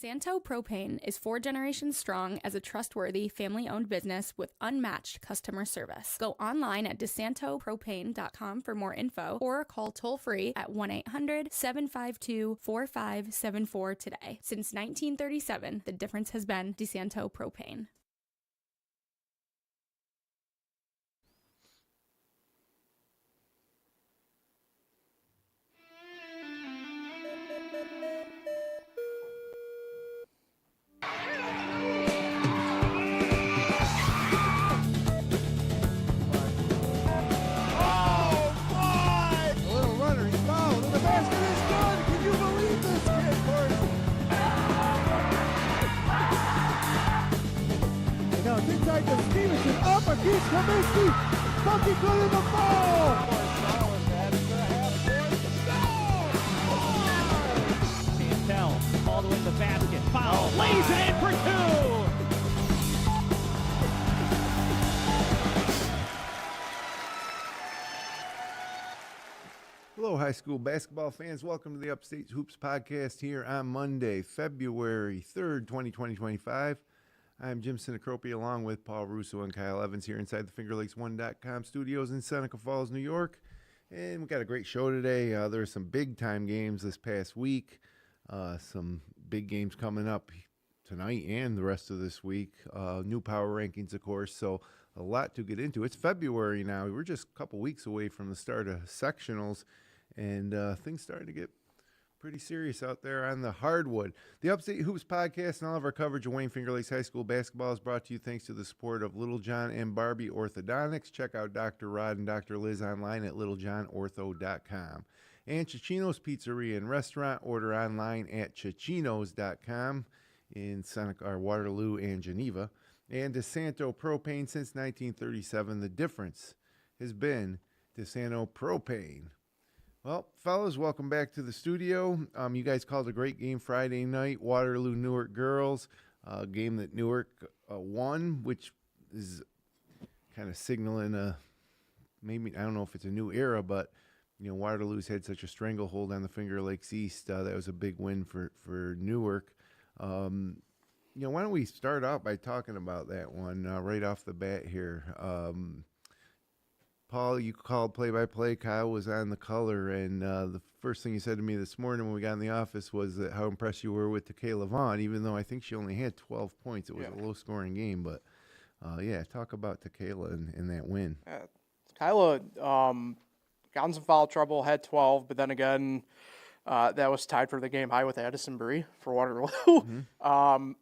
DeSanto Propane is 4 generations strong as a trustworthy, family-owned business with unmatched customer service. Go online at DeSantoPropane.com for more info or call toll-free at 1-800-752-4574 today. Since 1937, the difference has been DeSanto Propane. Keith Kaminsky, fucking good in the ball! Chantel all the way to the basket. Foul, lays it in for 2! Hello, high school basketball fans. Welcome to the Upstate Hoops podcast here on Monday, February 3rd, 2025. I'm Jim Sinicropi along with Paul Russo and Kyle Evans here inside the FingerLakes1.com studios in Seneca Falls, New York. And we got a great show today. There are some big-time games this past week. Some big games coming up tonight and the rest of this week. New power rankings, of course, so a lot to get into. It's February now. We're just a couple weeks away from the start of sectionals, and things starting to get pretty serious out there on the hardwood. The Upstate Hoops podcast and all of our coverage of Wayne Finger Lakes High School basketball is brought to you thanks to the support of Little John and Barbie Orthodontics. Check out Dr. Rod and Dr. Liz online at littlejohnortho.com. And Cicino's Pizzeria and Restaurant. Order online at cicinos.com in Seneca, or Waterloo and Geneva. And DeSanto Propane since 1937. The difference has been DeSanto Propane. Well, fellas, welcome back to the studio. You guys called a great game Friday night, Waterloo Newark girls, a game that Newark won, which is kind of signaling maybe, I don't know if it's a new era, but Waterloo's had such a stranglehold on the Finger Lakes East. That was a big win for Newark. Why don't we start out by talking about that one right off the bat here. Paul, you called play-by-play. Kyle was on the color, and the first thing you said to me this morning when we got in the office was that how impressed you were with Takayla Vaughn, even though I think she only had 12 points. It was a low-scoring game, but, talk about Takayla and that win. Kyla got in some foul trouble, had 12, but then again, that was tied for the game high with Addison Bree for Waterloo. Mm-hmm. I'm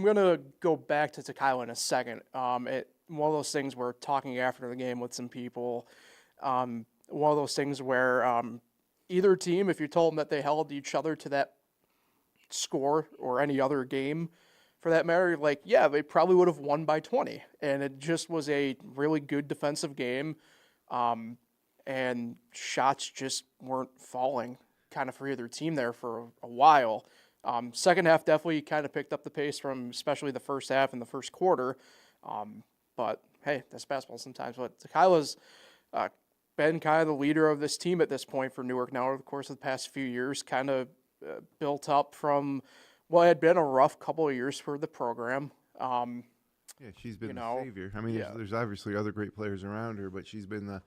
going to go back to Takayla in a second. One of those things we're talking after the game with some people. One of those things where either team, if you told them that they held each other to that score or any other game for that matter, they probably would have won by 20. And it just was a really good defensive game. And shots just weren't falling kind of for either team there for a while. Second half definitely kind of picked up the pace from especially the first half and the first quarter. But, hey, that's basketball sometimes. But Takayla's been kind of the leader of this team at this point for Newark now over the course of the past few years, kind of built up from what had been a rough couple of years for the program. She's been the savior. I mean, there's obviously other great players around her, but she's been the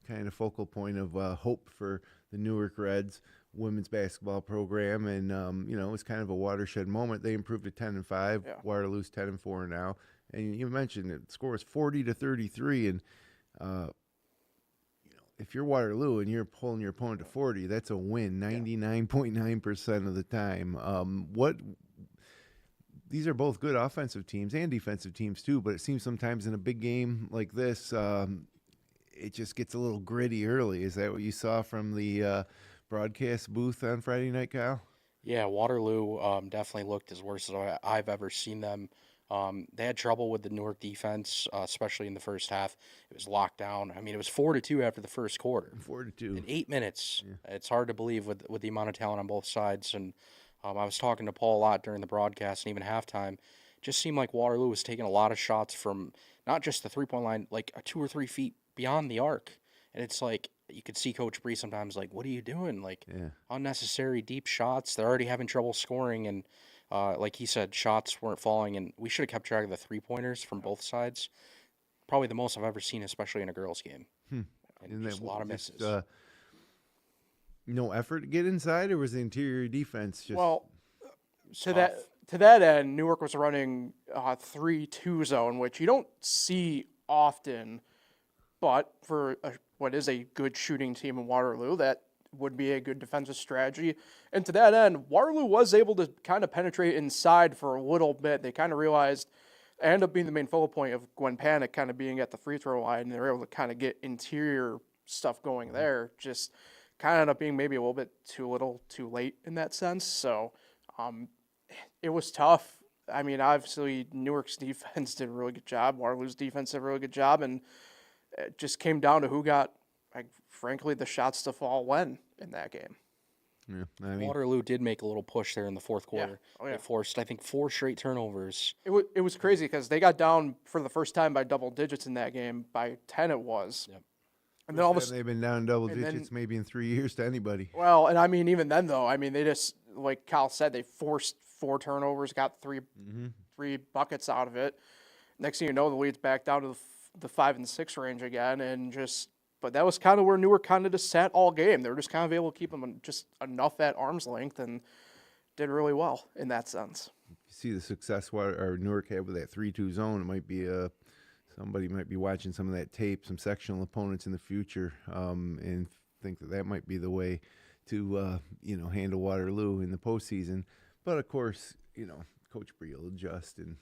kind of focal point of hope for the Newark Reds women's basketball program. And, it was kind of a watershed moment. They improved to 10-5. Yeah. Waterloo's 10-4 now. And you mentioned it, the score is 40-33, and if you're Waterloo and you're pulling your opponent to 40, that's a win 99.9% of the time. These are both good offensive teams and defensive teams too, but it seems sometimes in a big game like this, it just gets a little gritty early. Is that what you saw from the broadcast booth on Friday night, Kyle? Yeah, Waterloo definitely looked as worse as I've ever seen them. They had trouble with the Newark defense, especially in the first half. It was locked down. I mean, it was 4-2 after the first quarter. 4-2 in 8 minutes. Yeah. It's hard to believe with the amount of talent on both sides. And I was talking to Paul a lot during the broadcast and even halftime. It just seemed like Waterloo was taking a lot of shots from not just the three-point line, like 2 or 3 feet beyond the arc. And it's like you could see Coach Bree sometimes like, what are you doing? Like Yeah. unnecessary deep shots. They're already having trouble scoring, and like he said, shots weren't falling. And we should have kept track of the 3-pointers from both sides. Probably the most I've ever seen, especially in a girls' game. And just a lot of misses. No effort to get inside, or was the interior defense just Well, tough. to that end, Newark was running 3-2 zone, which you don't see often, but for what is a good shooting team in Waterloo, that would be a good defensive strategy. And to that end, Waterloo was able to kind of penetrate inside for a little bit. They kind of realized, ended up being the main focal point of Gwen Panic kind of being at the free throw line, and they were able to kind of get interior stuff going there. Just kind of ended up being maybe a little bit too little, too late in that sense. So it was tough. I mean, obviously, Newark's defense did a really good job. Waterloo's defense did a really good job, and it just came down to who got, like, frankly, the shots to fall when in that game. Yeah, I mean, Waterloo did make a little push there in the fourth quarter. Oh, yeah. They forced, I think, 4 straight turnovers. It was crazy because they got down for the first time by double digits in that game. By 10 it was. Yep. And then all of a they've been down double and then- digits maybe in 3 years to anybody. well, and I mean, even then, though, I mean, they just, like Kyle said, they forced 4 turnovers, got 3 buckets out of it. Next thing you know, the lead's back down to the 5 and 6 range again, and just, but that was kind of where Newark kind of just sat all game. They were just kind of able to keep them just enough at arm's length and did really well in that sense. You see the success Newark had with that 3-2 zone. It might be somebody might be watching some of that tape, some sectional opponents in the future, and think that might be the way to handle Waterloo in the postseason. But of course, Coach Bree will adjust and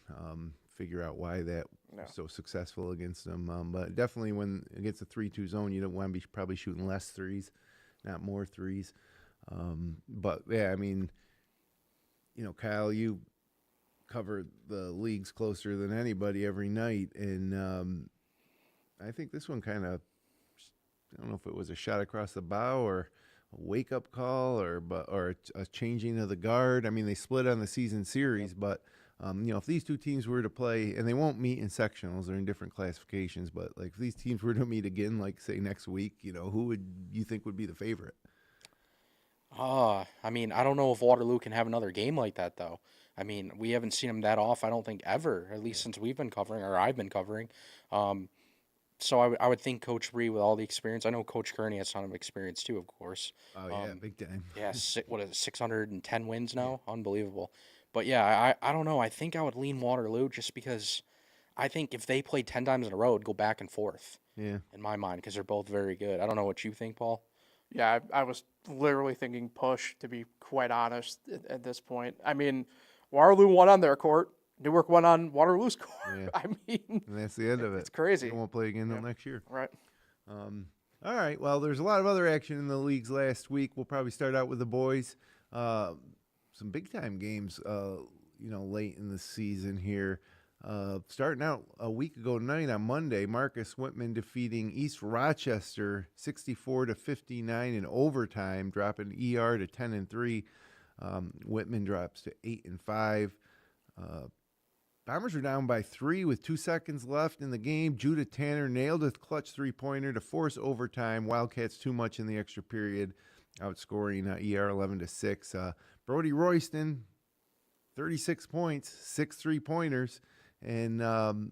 figure out why that was so successful against them. But definitely when against a 3-2 zone, you don't want to be probably shooting less threes, not more threes. But yeah, I mean, Kyle, you cover the leagues closer than anybody every night, and I think this one kind of, I don't know if it was a shot across the bow or a wake-up call or a changing of the guard. I mean, they split on the season series, but if these two teams were to play, and they won't meet in sectionals or in different classifications, but like if these teams were to meet again, like say next week, who would you think would be the favorite? I mean, I don't know if Waterloo can have another game like that, though. I mean, we haven't seen them that off, I don't think, ever, at least since we've been covering, or I've been covering. So I would think Coach Bree, with all the experience, I know Coach Kearney has a ton of experience too, of course. Oh, yeah, big time. Yeah, what is it, 610 wins now? Unbelievable. But yeah, I don't know. I think I would lean Waterloo just because I think if they played 10 times in a row, it'd go back and forth. Yeah. In my mind, because they're both very good. I don't know what you think, Paul. Yeah, I was literally thinking push, to be quite honest, at this point. I mean, Waterloo won on their court. Newark won on Waterloo's court. Yeah. I mean, And that's the end of it. it's crazy. They won't play again until next year. Right. All right. Well, there's a lot of other action in the leagues last week. We'll probably start out with the boys. Some big-time games, late in the season here. Starting out a week ago tonight on Monday, Marcus Whitman defeating East Rochester 64-59 in overtime, dropping ER to 10-3. Whitman drops to 8-5. Bombers are down by 3 with 2 seconds left in the game. Judith Tanner nailed a clutch three-pointer to force overtime. Wildcats too much in the extra period, outscoring ER 11-6. Brody Royston, 36 points, 6 3-pointers. And,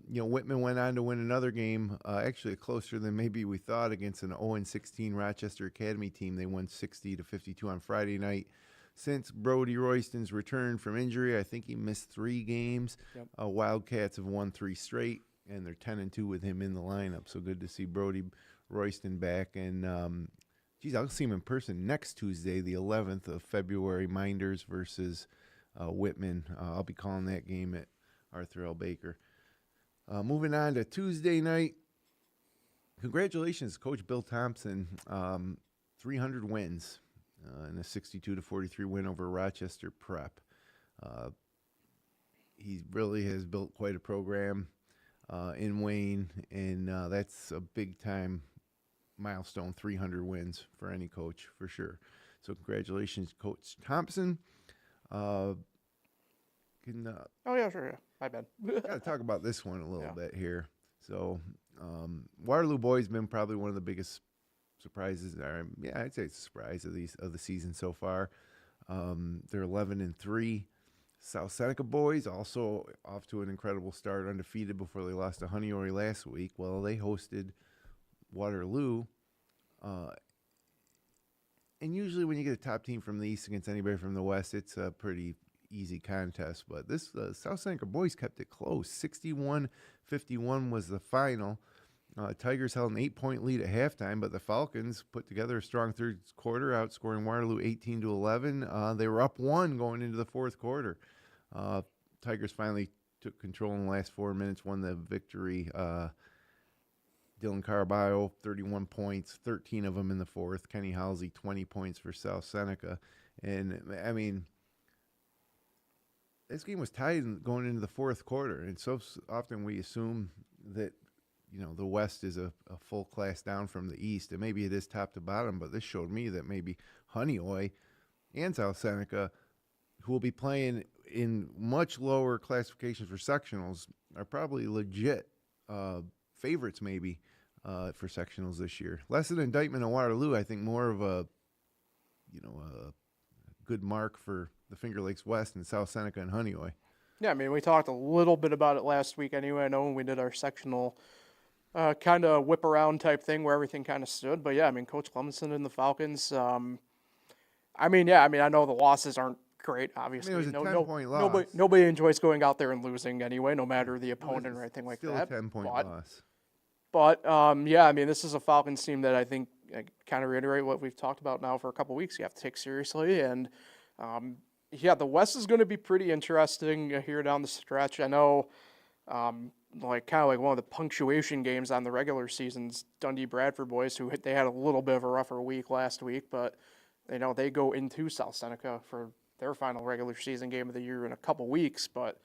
Whitman went on to win another game, actually closer than maybe we thought, against an 0-16 Rochester Academy team. They won 60-52 on Friday night. Since Brody Royston's return from injury, I think he missed 3 games. Yep. Wildcats have won 3 straight, and they're 10-2 with him in the lineup. So good to see Brody Royston back. And, I'll see him in person next Tuesday, the 11th of February, Minders versus Whitman. I'll be calling that game at Arthur L. Baker. Moving on to Tuesday night. Congratulations, Coach Bill Thompson. 300 wins in a 62-43 win over Rochester Prep. He really has built quite a program in Wayne, and that's a big-time milestone, 300 wins for any coach, for sure. So congratulations, Coach Thompson. Oh, yeah, sure, yeah. My bad. Got to talk about this one a little bit here. So Waterloo boys been probably one of the biggest surprises are, I'd say it's a surprise of the season so far. They're 11-3. South Seneca boys also off to an incredible start, undefeated before they lost to Honeoye last week. Well, they hosted Waterloo. And usually when you get a top team from the East against anybody from the West, it's a pretty easy contest. But this South Seneca boys kept it close. 61-51 was the final. Tigers held an 8-point lead at halftime, but the Falcons put together a strong third quarter, outscoring Waterloo 18-11. They were up 1 going into the fourth quarter. Tigers finally took control in the last 4 minutes, won the victory. Dylan Caraballo, 31 points, 13 of them in the fourth. Kenny Halsey, 20 points for South Seneca. And, I mean, this game was tied going into the fourth quarter. And so often we assume that, the West is a full class down from the East. And maybe it is top to bottom, but this showed me that maybe Honeoye and South Seneca, who will be playing in much lower classifications for sectionals, are probably legit favorites maybe for sectionals this year. Less an indictment on Waterloo, I think more of a good mark for the Finger Lakes West and South Seneca and Honeoye. Yeah, I mean, we talked a little bit about it last week anyway. I know when we did our sectional kind of whip around type thing where everything kind of stood. But yeah, I mean, Coach Clemenson and the Falcons. I know the losses aren't great, obviously. It was a 10-point loss. Nobody enjoys going out there and losing anyway, no matter the opponent or anything like that. Still a 10-point loss. But, I mean, this is a Falcons team that I think, kind of reiterate what we've talked about now for a couple of weeks, you have to take seriously. And, the West is going to be pretty interesting here down the stretch. I know, kind of like one of the punctuation games on the regular season's Dundee Bradford boys, they had a little bit of a rougher week last week, but, they go into South Seneca for their final regular season game of the year in a couple weeks. But,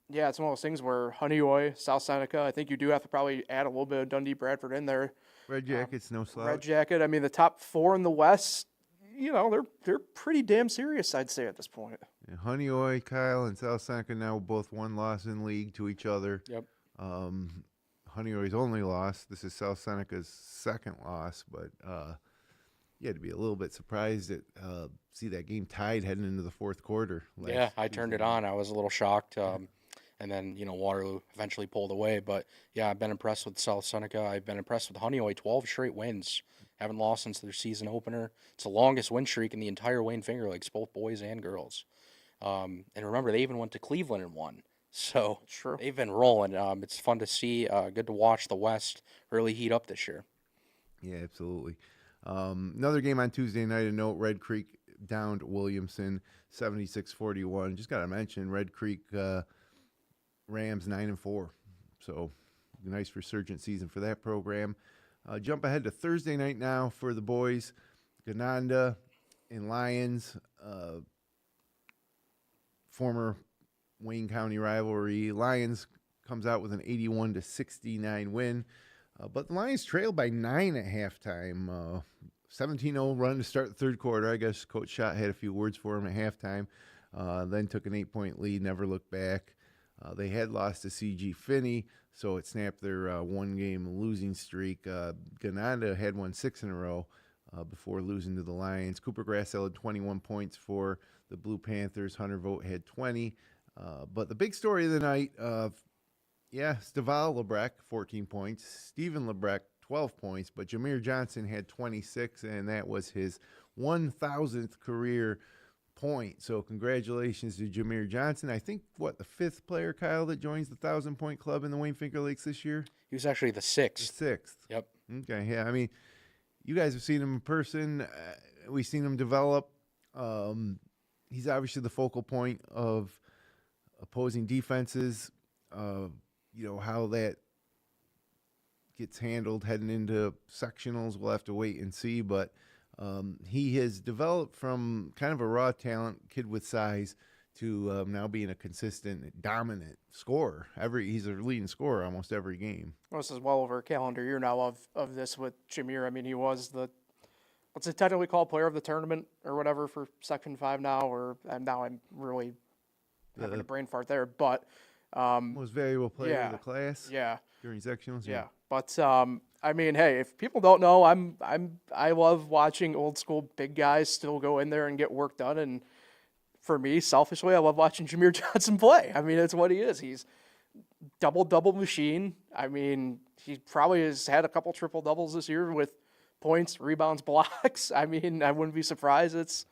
it's one of those things where Honeoye, South Seneca, I think you do have to probably add a little bit of Dundee Bradford in there. Red Jackets, no slouch. Red Jacket. I mean, the top 4 in the West, they're pretty damn serious, I'd say, at this point. Yeah, Honeoye, Kyle, and South Seneca now both one loss in league to each other. Yep. Honeoye's only loss. This is South Seneca's second loss, but you had to be a little bit surprised at see that game tied heading into the fourth quarter. Yeah, I turned it on. I was a little shocked. And then, Waterloo eventually pulled away. But, yeah, I've been impressed with South Seneca. I've been impressed with Honeoye, 12 straight wins. Haven't lost since their season opener. It's the longest win streak in the entire Wayne Finger Lakes, both boys and girls. And remember, they even went to Cleveland and won. So True. They've been rolling. It's fun to see. Good to watch the West really heat up this year. Yeah, absolutely. Another game on Tuesday night, a note, Red Creek downed Williamson 76-41. Just got to mention, Red Creek Rams 9-4. So nice resurgent season for that program. Jump ahead to Thursday night now for the boys. Gananda and Lions, former Wayne County rivalry. Lions comes out with an 81-69 win. But the Lions trailed by 9 at halftime. 17-0 run to start the third quarter. I guess Coach Schott had a few words for him at halftime. Then took an 8-point lead, never looked back. They had lost to C.G. Finney, so it snapped their one-game losing streak. Gananda had won 6 in a row before losing to the Lions. Cooper Grassell had 21 points for the Blue Panthers. Hunter Vogt had 20. But the big story of the night, Steval Lebrecq, 14 points. Stephen Lebrecq, 12 points. But Jameer Johnson had 26, and that was his 1,000th career point. So congratulations to Jameer Johnson. I think, the 5th player, Kyle, that joins the 1,000-point club in the Wayne Finger Lakes this year? He was actually the 6th. The 6th. Yep. Okay, yeah. I mean, you guys have seen him in person. We've seen him develop. He's obviously the focal point of opposing defenses. How that gets handled heading into sectionals, we'll have to wait and see. But he has developed from kind of a raw talent, kid with size, to now being a consistent, dominant scorer. He's a leading scorer almost every game. Well, this is well over a calendar year now of this with Jameer. I mean, he was what's it technically called, player of the tournament or whatever for Section 5 now, now I'm really having a brain fart there. But most valuable player of the class. Yeah. During sectionals. Yeah. But I mean, hey, if people don't know, I love watching old school big guys still go in there and get work done. And for me, selfishly, I love watching Jameer Johnson play. I mean, it's what he is. He's double machine. I mean, he probably has had a couple triple doubles this year with points, rebounds, blocks. I mean, I wouldn't be surprised. It's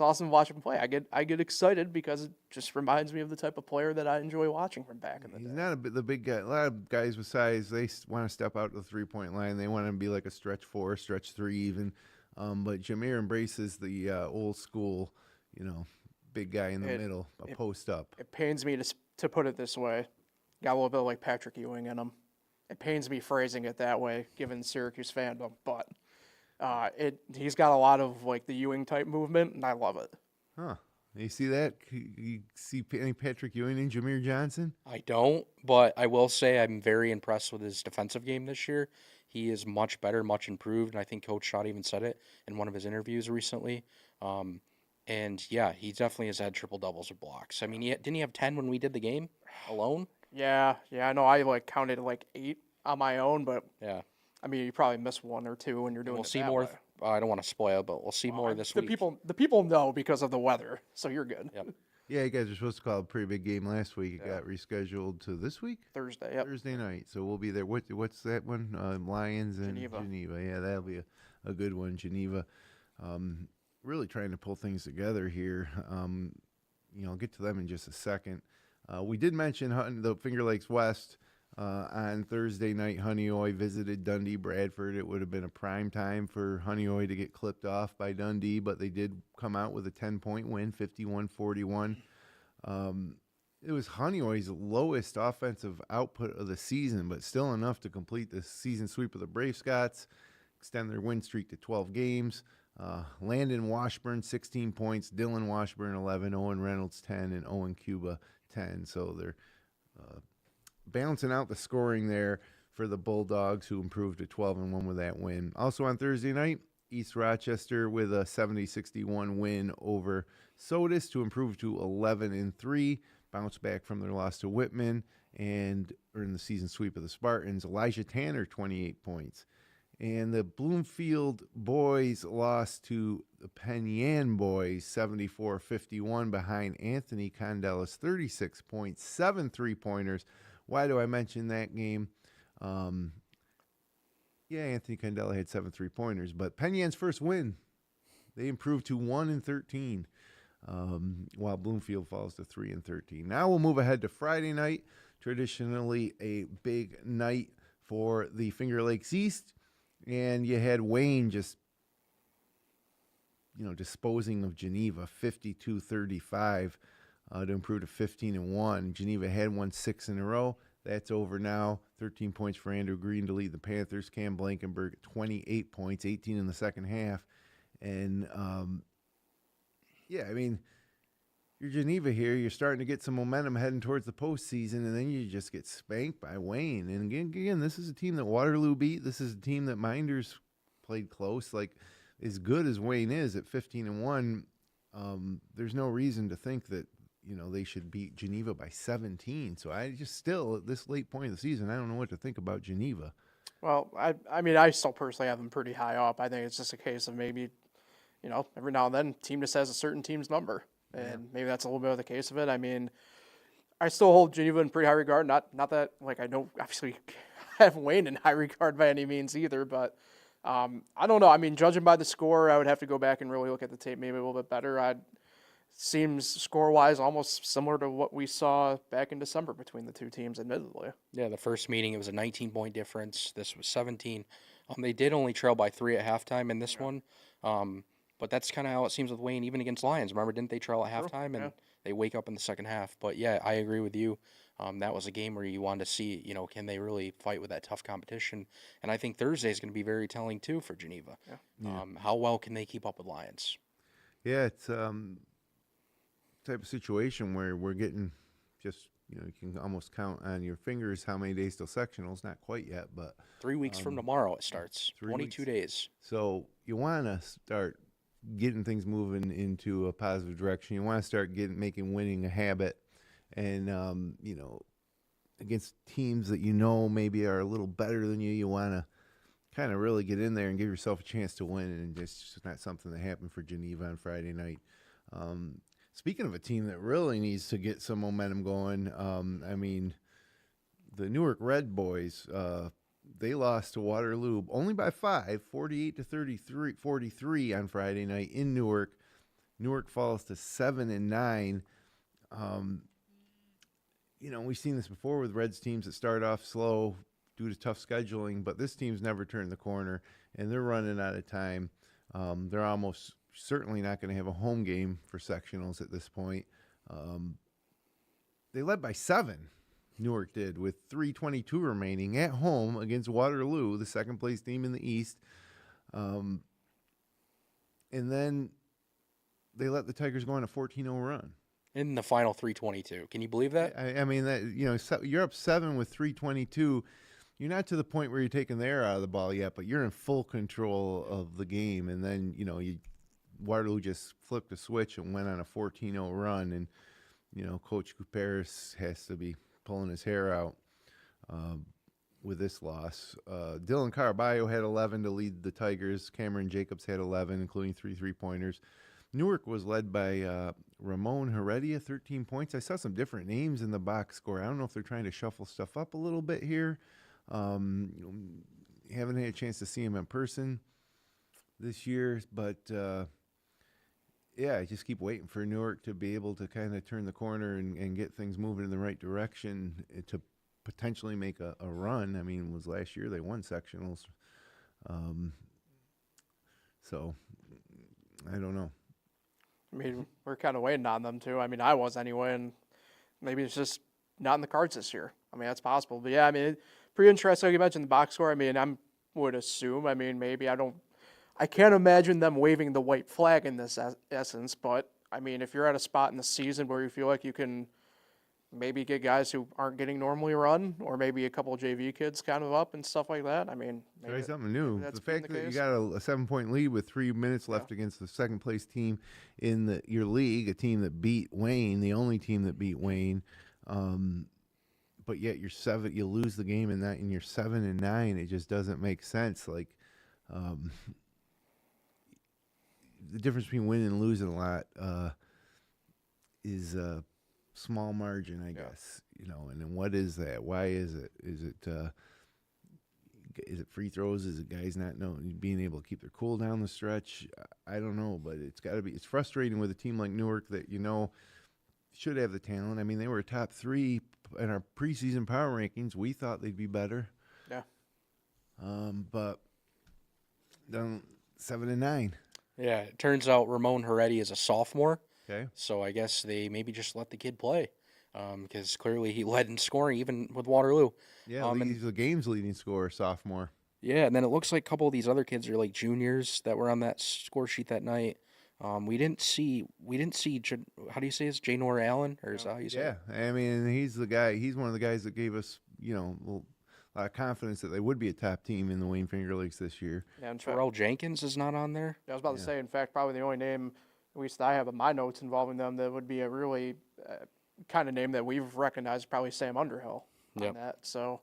awesome to watch him play. I get excited because it just reminds me of the type of player that I enjoy watching from back in the day. He's not the big guy. A lot of guys with size, they want to step out to the 3-point line. They want to be like a stretch 4, stretch 3 even. But Jameer embraces the old school, big guy in the middle, post up. It pains me to put it this way. Got a little bit like Patrick Ewing in him. It pains me phrasing it that way, given Syracuse fandom, but he's got a lot of like the Ewing type movement, and I love it. Huh. You see that? You see any Patrick Ewing and Jameer Johnson? I don't, but I will say I'm very impressed with his defensive game this year. He is much better, much improved, and I think Coach Schott even said it in one of his interviews recently. And yeah, he definitely has had triple doubles with blocks. I mean, didn't he have 10 when we did the game alone? Yeah, I know. I counted 8 on my own, but yeah. I mean, you probably miss 1 or 2 when you're doing. We'll it see that more. way. I don't want to spoil, but we'll see more this week. The people know because of the weather, so you're good. Yep. Yeah, you guys were supposed to call a pretty big game last week. It got rescheduled to this week? Thursday, yep. Thursday night. So we'll be there. What's that one? Lions and Geneva. Yeah, that'll be a good one. Geneva. Really trying to pull things together here. I'll get to them in just a second. We did mention the Finger Lakes West on Thursday night. Honeoye visited Dundee Bradford. It would have been a prime time for Honeoye to get clipped off by Dundee, but they did come out with a 10-point win, 51-41. It was Honeoye's lowest offensive output of the season, but still enough to complete the season sweep of the Brave Scots, extend their win streak to 12 games. Landon Washburn, 16 points. Dylan Washburn, 11. Owen Reynolds, 10. And Owen Cuba, 10. So they're balancing out the scoring there for the Bulldogs, who improved to 12-1 with that win. Also on Thursday night, East Rochester with a 70-61 win over Sodus to improve to 11-3. Bounce back from their loss to Whitman and earn the season sweep of the Spartans. Elijah Tanner, 28 points. And the Bloomfield boys lost to the Penn Yan boys, 74-51, behind Anthony Condella's 36 points, 7 3-pointers. Why do I mention that game? Anthony Condella had 7 3-pointers, but Penn Yan's first win, they improved to 1-13, while Bloomfield falls to 3-13. Now we'll move ahead to Friday night, traditionally a big night for the Finger Lakes East. And you had Wayne just, disposing of Geneva, 52-35 to improve to 15-1. Geneva had won 6 in a row. That's over now. 13 points for Andrew Green to lead the Panthers. Cam Blankenberg, 28 points, 18 in the second half. And, you're Geneva here. You're starting to get some momentum heading towards the postseason, and then you just get spanked by Wayne. And again, this is a team that Waterloo beat. This is a team that Minders played close. Like, as good as Wayne is at 15-1, there's no reason to think that, they should beat Geneva by 17. So I just still, at this late point of the season, I don't know what to think about Geneva. Well, I still personally have them pretty high up. I think it's just a case of maybe, every now and then, team just has a certain team's number. And maybe that's a little bit of the case of it. I mean, I still hold Geneva in pretty high regard. Not that, I don't obviously have Wayne in high regard by any means either. But I don't know. I mean, judging by the score, I would have to go back and really look at the tape maybe a little bit better. Seems score-wise almost similar to what we saw back in December between the two teams, admittedly. Yeah, the first meeting, it was a 19-point difference. This was 17. They did only trail by 3 at halftime in this one. But that's kind of how it seems with Wayne, even against Lions. Remember, didn't they trail at halftime and they wake up in the second half? But, yeah, I agree with you. That was a game where you wanted to see, can they really fight with that tough competition? And I think Thursday is going to be very telling, too, for Geneva. Yeah. How well can they keep up with Lions? Yeah, it's type of situation where we're getting just, you can almost count on your fingers how many days till sectionals. Not quite yet, but 3 weeks from tomorrow it starts. 22 days. So you want to start getting things moving into a positive direction. You want to start making winning a habit, and against teams that maybe are a little better than you. You want to kind of really get in there and give yourself a chance to win, and it's just not something that happened for Geneva on Friday night. Speaking of a team that really needs to get some momentum going, I mean, the Newark Red Boys, they lost to Waterloo only by 5, 48-43 on Friday night in Newark. Newark falls to 7-9. We've seen this before with Reds teams that start off slow due to tough scheduling, but this team's never turned the corner, and they're running out of time. They're almost certainly not going to have a home game for sectionals at this point. They led by 7, Newark did, with 3:22 remaining at home against Waterloo, the second-place team in the East. And then they let the Tigers go on a 14-0 run. In the final 3:22. Can you believe that? I mean, you're up 7 with 3:22. You're not to the point where you're taking the air out of the ball yet, but you're in full control of the game. And then, Waterloo just flipped a switch and went on a 14-0 run. And, Coach Couperis has to be pulling his hair out with this loss. Dylan Caraballo had 11 to lead the Tigers. Cameron Jacobs had 11, including 3 3-pointers. Newark was led by Ramon Heredia, 13 points. I saw some different names in the box score. I don't know if they're trying to shuffle stuff up a little bit here. Haven't had a chance to see him in person this year, but I just keep waiting for Newark to be able to kind of turn the corner and get things moving in the right direction to potentially make a run. I mean, it was last year they won sectionals. So I don't know. I mean, we're kind of waiting on them too. I mean, I was anyway, and maybe it's just not in the cards this year. I mean, that's possible. But yeah, I mean, pretty interesting. Like you mentioned the box score. I mean, would assume. I mean, maybe I can't imagine them waving the white flag in this essence. But I mean, if you're at a spot in the season where you feel like you can maybe get guys who aren't getting normally run, or maybe a couple of JV kids kind of up and stuff like that. I mean, try something new. The fact that you got a 7-point lead with 3 minutes left against the second place team in your league, a team that beat Wayne, the only team that beat Wayne, but yet you lose the game and you're 7-9. It just doesn't make sense. Like the difference between winning and losing a lot is small margin, I guess, and then what is that? Why is it? Is it free throws? Is it guys not being able to keep their cool down the stretch? I don't know, but it's got to be. It's frustrating with a team like Newark that should have the talent. I mean, they were top 3 in our preseason power rankings. We thought they'd be better. Yeah. But down 7-9. Yeah, it turns out Ramon Heredia is a sophomore. Okay. So I guess they maybe just let the kid play because clearly he led in scoring even with Waterloo. Yeah, he's the game's leading scorer, sophomore. Yeah, and then it looks like a couple of these other kids are like juniors that were on that score sheet that night. We didn't see. How do you say this? Janor Allen, or is that how you say it? Yeah, I mean, he's the guy. He's one of the guys that gave us, a lot of confidence that they would be a top team in the Wayne Finger Lakes this year. Yeah, and Terrell Jenkins is not on there. I was about to say, in fact, probably the only name, at least I have in my notes involving them, that would be a really kind of name that we've recognized, probably Sam Underhill on that. So,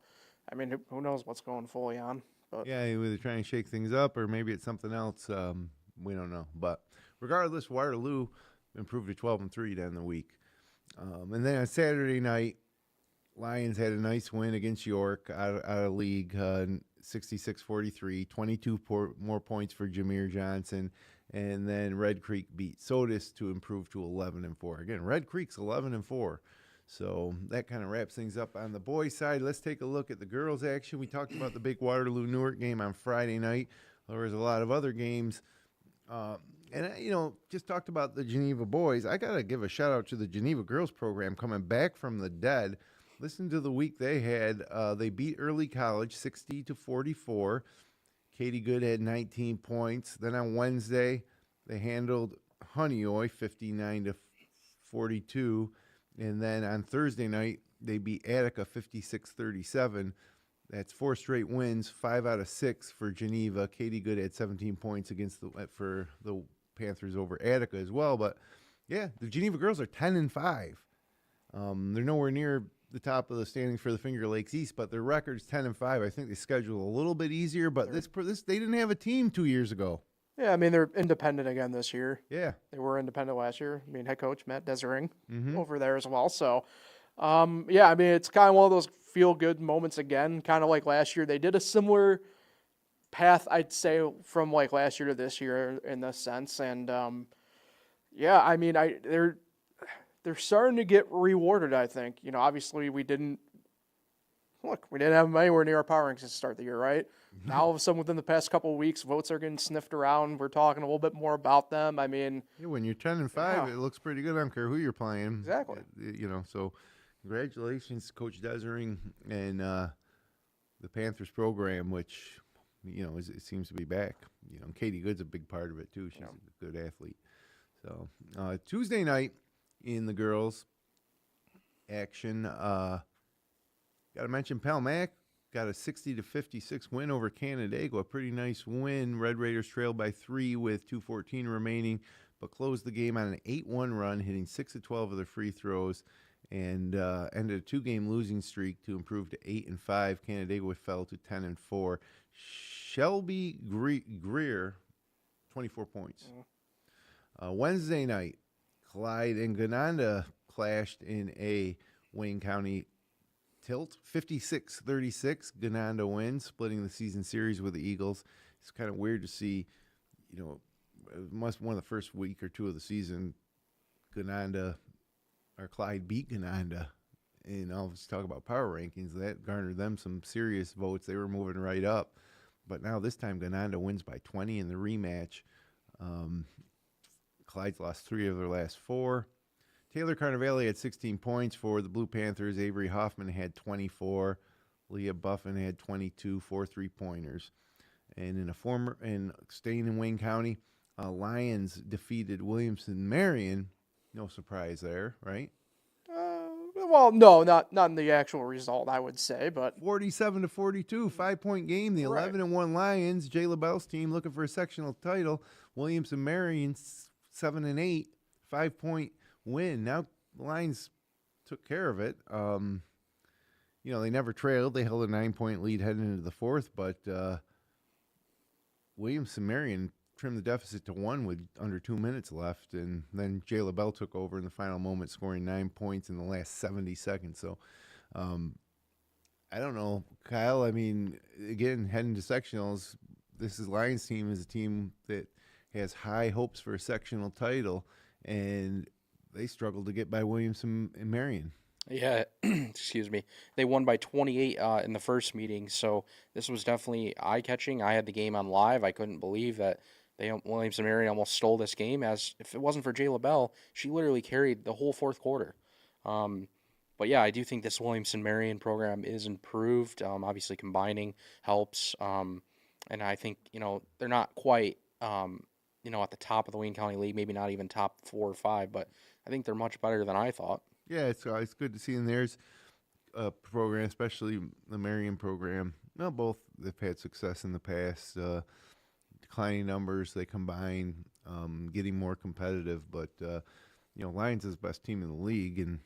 I mean, who knows what's going fully on. But yeah, either trying to shake things up or maybe it's something else. We don't know. But regardless, Waterloo improved to 12-3 down the week. And then on Saturday night, Lions had a nice win against York out of league, 66-43, 22 more points for Jameer Johnson. And then Red Creek beat Sodus to improve to 11-4. Again, Red Creek's 11-4. So that kind of wraps things up on the boys' side. Let's take a look at the girls' action. We talked about the big Waterloo-Newark game on Friday night. There was a lot of other games. Just talked about the Geneva boys. I got to give a shout-out to the Geneva girls program coming back from the dead. Listen to the week they had. They beat Early College 60-44. Katie Good had 19 points. Then on Wednesday, they handled Honeoye 59-42. And then on Thursday night, they beat Attica 56-37. That's 4 straight wins, 5 out of 6 for Geneva. Katie Good had 17 points for the Panthers over Attica as well. But, yeah, the Geneva girls are 10-5. They're nowhere near the top of the standings for the Finger Lakes East, but their record's 10-5. I think they schedule a little bit easier, but this they didn't have a team 2 years ago. Yeah, I mean, they're independent again this year. Yeah. They were independent last year. I mean, head coach Matt Desering Mm-hmm. over there as well. So, yeah, I mean, it's kind of one of those feel-good moments again, kind of like last year. They did a similar path, I'd say, from like last year to this year in this sense. And, yeah, I mean, they're starting to get rewarded, I think. You know, obviously we didn't have them anywhere near our power rankings to start the year, right? Now, all of a sudden, within the past couple of weeks, votes are getting sniffed around. We're talking a little bit more about them. I mean, Yeah, when you're 10-5, Yeah. it looks pretty good. I don't care who you're playing. Exactly. You know, so congratulations, Coach Desering and the Panthers program, which, you know, it seems to be back. You know, and Katie Good's a big part of it, too. She's a good athlete. So Tuesday night in the girls' action, got to mention Palmac. Got a 60-56 win over Canandaigua. A pretty nice win. Red Raiders trailed by 3 with 2:14 remaining, but closed the game on an 8-1 run, hitting 6 of 12 of their free throws, and ended a 2-game losing streak to improve to 8-5. Canandaigua fell to 10-4. Shelby Greer, 24 points. Wednesday night, Clyde and Gananda clashed in a Wayne County tilt, 56-36. Gananda wins, splitting the season series with the Eagles. It's kind of weird to see, you know, it must one of the first week or two of the season, Gananda or Clyde beat Gananda. And I'll just talk about power rankings. That garnered them some serious votes. They were moving right up. But now this time Gananda wins by 20 in the rematch. Clyde's lost 3 of their last 4. Taylor Carnevale had 16 points for the Blue Panthers. Avery Hoffman had 24. Leah Buffin had 22, 4 3-pointers. And staying in Wayne County, Lions defeated Williamson Marion. No surprise there, right? Well, no, not in the actual result, I would say, but 47-42, 5-point game. The Right. 11-1 Lions, Jay LaBelle's team, looking for a sectional title. Williamson Marion 7-8, 5-point win. Now the Lions took care of it. You know, they never trailed. They held a 9-point lead heading into the fourth, but Williamson Marion trimmed the deficit to 1 with under 2 minutes left, and then Jay LaBelle took over in the final moment, scoring 9 points in the last 70 seconds. So I don't know, Kyle. I mean, again, heading to sectionals, this is Lions team is a team that has high hopes for a sectional title, and they struggled to get by Williamson and Marion. Yeah, excuse me. They won by 28 in the first meeting, so this was definitely eye-catching. I had the game on live. I couldn't believe that Williamson Marion almost stole this game. As if it wasn't for Jay LaBelle, she literally carried the whole fourth quarter. But yeah, I do think this Williamson Marion program is improved. Obviously, combining helps, and I think they're not quite at the top of the Wayne County League, maybe not even top 4 or 5, but I think they're much better than I thought. Yeah, it's good to see. And there's a program, especially the Marion program. Well, both they've had success in the past. Declining numbers, they combine, getting more competitive. But Lions is the best team in the league, and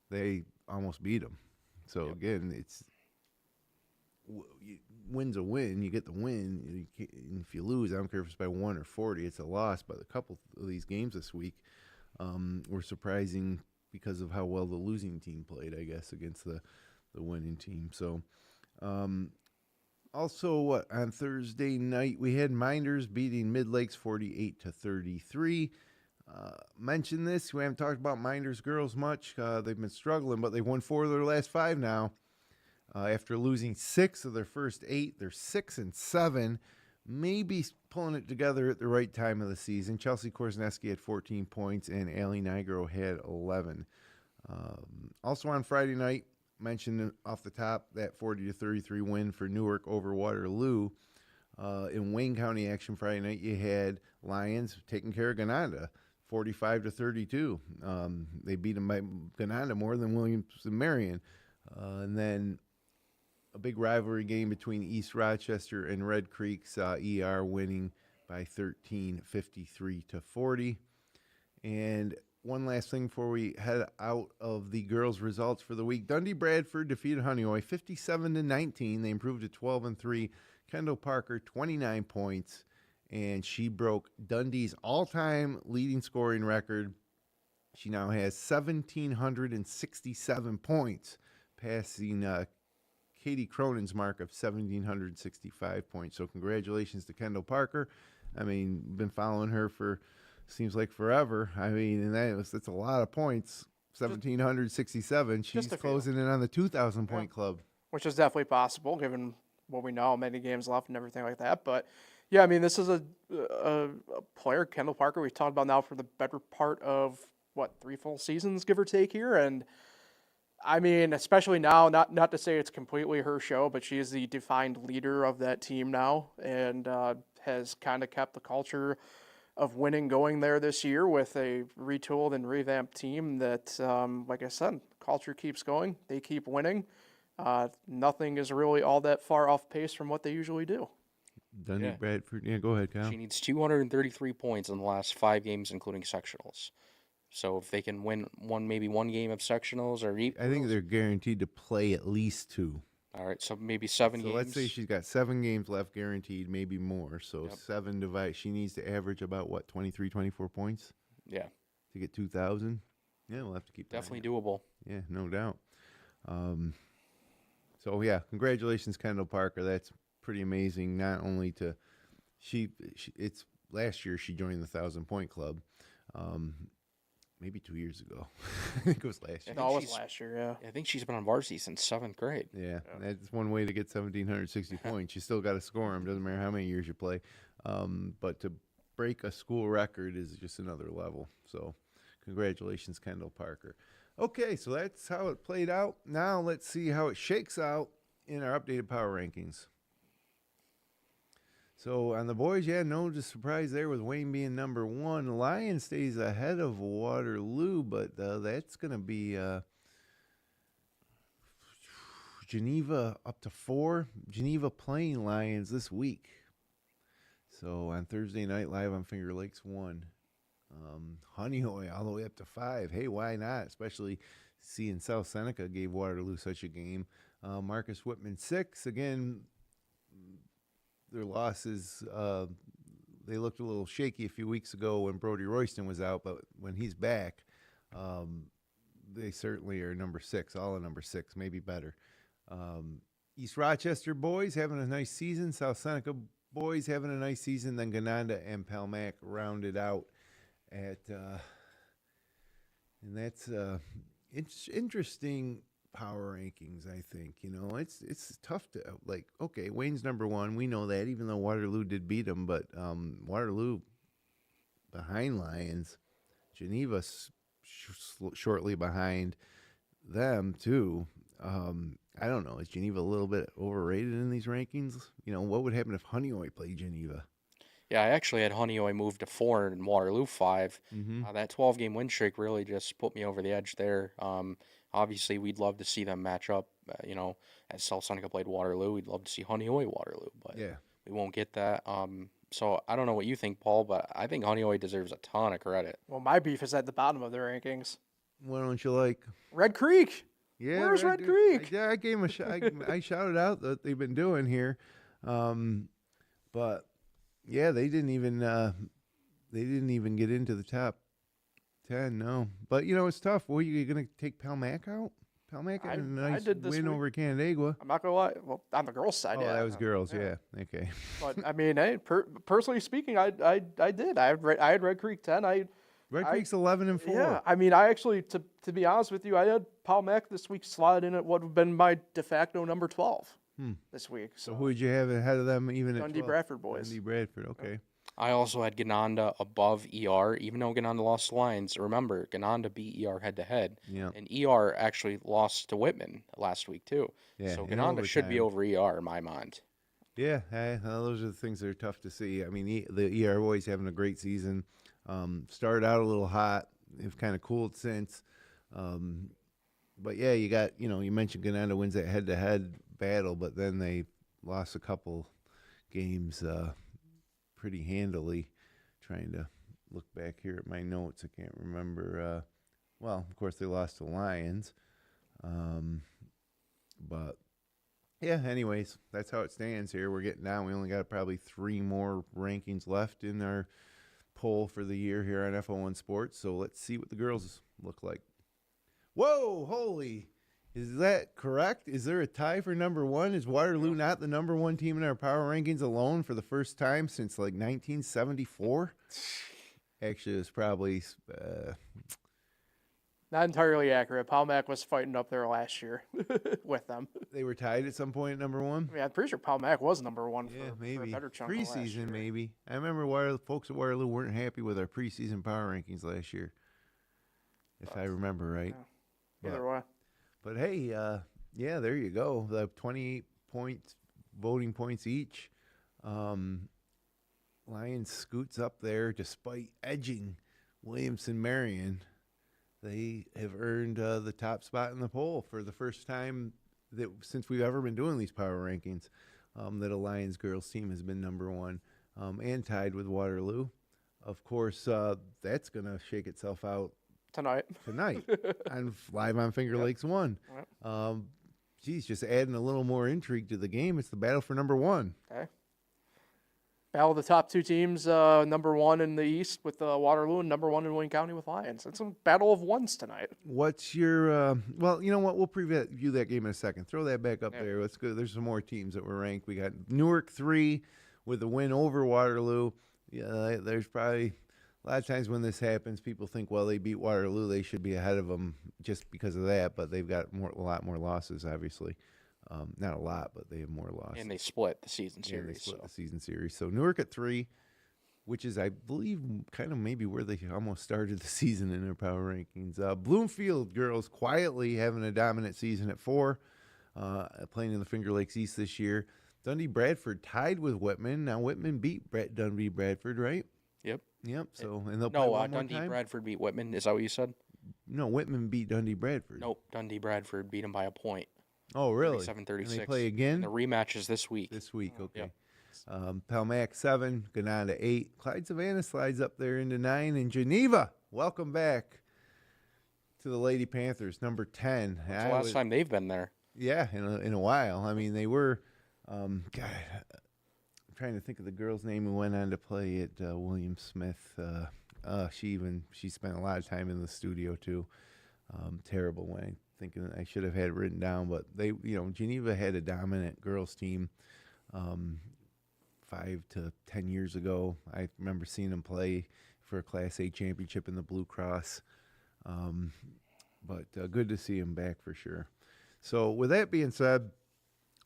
they almost beat them. So again, it's win's a win. You get the win. If you lose, I don't care if it's by 1 or 40, it's a loss. But a couple of these games this week were surprising because of how well the losing team played, I guess, against the winning team. So, also on Thursday night we had Minders beating Mid Lakes 48-33. Mentioned this. We haven't talked about Minders girls much. They've been struggling, but they've won 4 of their last 5 now. After losing 6 of their first 8, they're 6-7. Maybe pulling it together at the right time of the season. Chelsea Korzneski had 14 points, and Allie Nigro had 11. Also on Friday night, mentioned off the top that 40-33 win for Newark over Waterloo. In Wayne County action Friday night, you had Lions taking care of Gananda, 45-32. They beat them by Gananda more than Williamson Marion. And then a big rivalry game between East Rochester and Red Creek saw ER winning by 13, 53-40. And one last thing before we head out of the girls' results for the week. Dundee Bradford defeated Honeoye 57-19. They improved to 12-3. Kendall Parker 29 points, and she broke Dundee's all-time leading scoring record. She now has 1,767 points, passing Katie Cronin's mark of 1,765 points. So congratulations to Kendall Parker. I mean, been following her for seems like forever. I mean, and that's a lot of points. 1,767. She's closing in on the 2,000 point club, which is definitely possible given what we know, many games left and everything like that. But yeah, I mean, this is a player, Kendall Parker, we've talked about now for the better part of 3 full seasons, give or take here, and I mean, especially now, not to say it's completely her show, but she is the defined leader of that team now, and has kind of kept the culture of winning going there this year with a retooled and revamped team that, like I said, culture keeps going. They keep winning. Nothing is really all that far off pace from what they usually do. Dundee Bradford. Yeah, go ahead, Kyle. She needs 233 points in the last 5 games, including sectionals. So if they can win maybe one game of sectionals, or I think they're guaranteed to play at least 2. All right, so maybe 7 games. So let's say she's got 7 games left guaranteed, maybe more. So 7 divided, she needs to average about 23, 24 points? Yeah. To get 2,000? Yeah, we'll have to keep that. Definitely doable. Yeah, no doubt. So yeah, congratulations, Kendall Parker. That's pretty amazing. Not only to it's last year she joined the 1,000 point club. Maybe 2 years ago. I think it was last year. It was last year, yeah. I think she's been on varsity since 7th grade. Yeah, that's one way to get 1,760 points. You still got to score them. Doesn't matter how many years you play. But to break a school record is just another level. So congratulations, Kendall Parker. Okay, so that's how it played out. Now let's see how it shakes out in our updated power rankings. So on the boys, no surprise there with Wayne being number 1. Lyon stays ahead of Waterloo, but that's going to be Geneva up to 4. Geneva playing Lions this week. So on Thursday night live on Finger Lakes 1. Honeoye all the way up to 5. Hey, why not? Especially seeing South Seneca gave Waterloo such a game. Marcus Whitman 6. Again, their losses, they looked a little shaky a few weeks ago when Brody Royston was out, but when he's back, they certainly are number 6, all in number 6, maybe better. East Rochester boys having a nice season. South Seneca boys having a nice season. Then Gananda and Palmac rounded out at, and that's it's interesting power rankings, I think. It's tough to, okay, Wayne's number 1, we know that, even though Waterloo did beat them, but Waterloo behind Lions, Geneva shortly behind them too. I don't know, is Geneva a little bit overrated in these rankings? What would happen if Honeoye played Geneva? Yeah, I actually had Honeoye move to 4 and Waterloo 5. That 12-game win streak really just put me over the edge there. Obviously, we'd love to see them match up, as South Seneca played Waterloo. We'd love to see Honeoye Waterloo, but we won't get that. So I don't know what you think, Paul, but I think Honeoye deserves a ton of credit. Well, my beef is at the bottom of their rankings. What don't you like? Red Creek. Yeah, where's Red Creek? I gave them a shot. I shouted out that they've been doing here, but yeah, they didn't even get into the top 10. No, but it's tough. Well, you going to take Palmac out? Palmac had a nice win over Canandaigua. I'm not gonna lie. Well, on the girls' side, that was girls. Yeah. Okay. But I mean, personally speaking, I did. I had Red Creek 10. Red Creek's 11-4. Yeah, I mean, I actually, to be honest with you, I had Palmac this week slide in at what would have been my de facto number 12 this week. So who would you have ahead of them even at 12? Dundee Bradford boys. Dundee Bradford, okay. I also had Gananda above ER, even though Gananda lost to Lions. Remember, Gananda beat ER head-to-head, and ER actually lost to Whitman last week, too. Yeah, so Gananda should be over ER in my mind. Yeah, those are the things that are tough to see. I mean, the ER boys having a great season. Started out a little hot. They've kind of cooled since. But, yeah, you got, you mentioned Gananda wins that head-to-head battle, but then they lost a couple games pretty handily, trying to look back here at my notes. I can't remember. Well, of course, they lost to Lions. But, yeah, anyways, that's how it stands here. We're getting down. We only got probably 3 more rankings left in our poll for the year here on FO1 Sports. So let's see what the girls look like. Whoa, holy. Is that correct? Is there a tie for number 1? Is Waterloo not the number 1 team in our power rankings alone for the first time since like 1974? Actually, it was probably Not entirely accurate. Palmac was fighting up there last year with them. they were tied at some point at number 1. I mean, I'm pretty sure Palmac was number 1 Yeah, for a maybe. better chunk of last year. Preseason, maybe. I remember folks at Waterloo weren't happy with our preseason power rankings last year, if I remember right. Yeah. Either way. But hey, yeah, there you go. The 28 points, voting points each. Lions scoots up there despite edging Williamson-Marion. They have earned the top spot in the poll for the first time since we've ever been doing these power rankings, that a Lions girls team has been number 1 and tied with Waterloo. Of course, that's going to shake itself out Tonight. on live on Finger Lakes 1. Yep. Geez, just adding a little more intrigue to the game. It's the battle for number 1. Okay. Battle of the top 2 teams, number 1 in the East with Waterloo and number 1 in Wayne County with Lions. It's a battle of ones tonight. What's your well, you know what? We'll preview that game in a second. Throw that back up there. Let's go. There's some more teams that were ranked. We got Newark 3 with a win over Waterloo. Yeah, there's probably a lot of times when this happens, people think, well, they beat Waterloo, they should be ahead of them just because of that, but they've got a lot more losses, obviously. Not a lot, but they have more losses. And they split the season series. Yeah, they split the season series. So Newark at 3, which is, I believe, kind of maybe where they almost started the season in their power rankings. Bloomfield girls quietly having a dominant season at 4, playing in the Finger Lakes East this year. Dundee Bradford tied with Whitman. Now Whitman beat Dundee Bradford, right? Yep. So and they'll play one more Dundee time? Bradford beat Whitman. Is that what you said? No, Whitman beat Dundee Bradford. Nope. Dundee Bradford beat him by a point. Oh, really? 37-36. And they play again? The rematch is this week. This week, okay. Yep. Palmac 7, Granada 8. Clyde Savannah slides up there into 9. And Geneva, welcome back to the Lady Panthers, number 10. It's the last time they've been there. Yeah, in a while. I mean, they were, God, I'm trying to think of the girl's name who went on to play at William Smith. She spent a lot of time in the studio too. Terrible when I'm thinking I should have had it written down, but they, Geneva had a dominant girls team 5 to 10 years ago. I remember seeing them play for a Class A championship in the Blue Cross. But good to see them back for sure. So with that being said,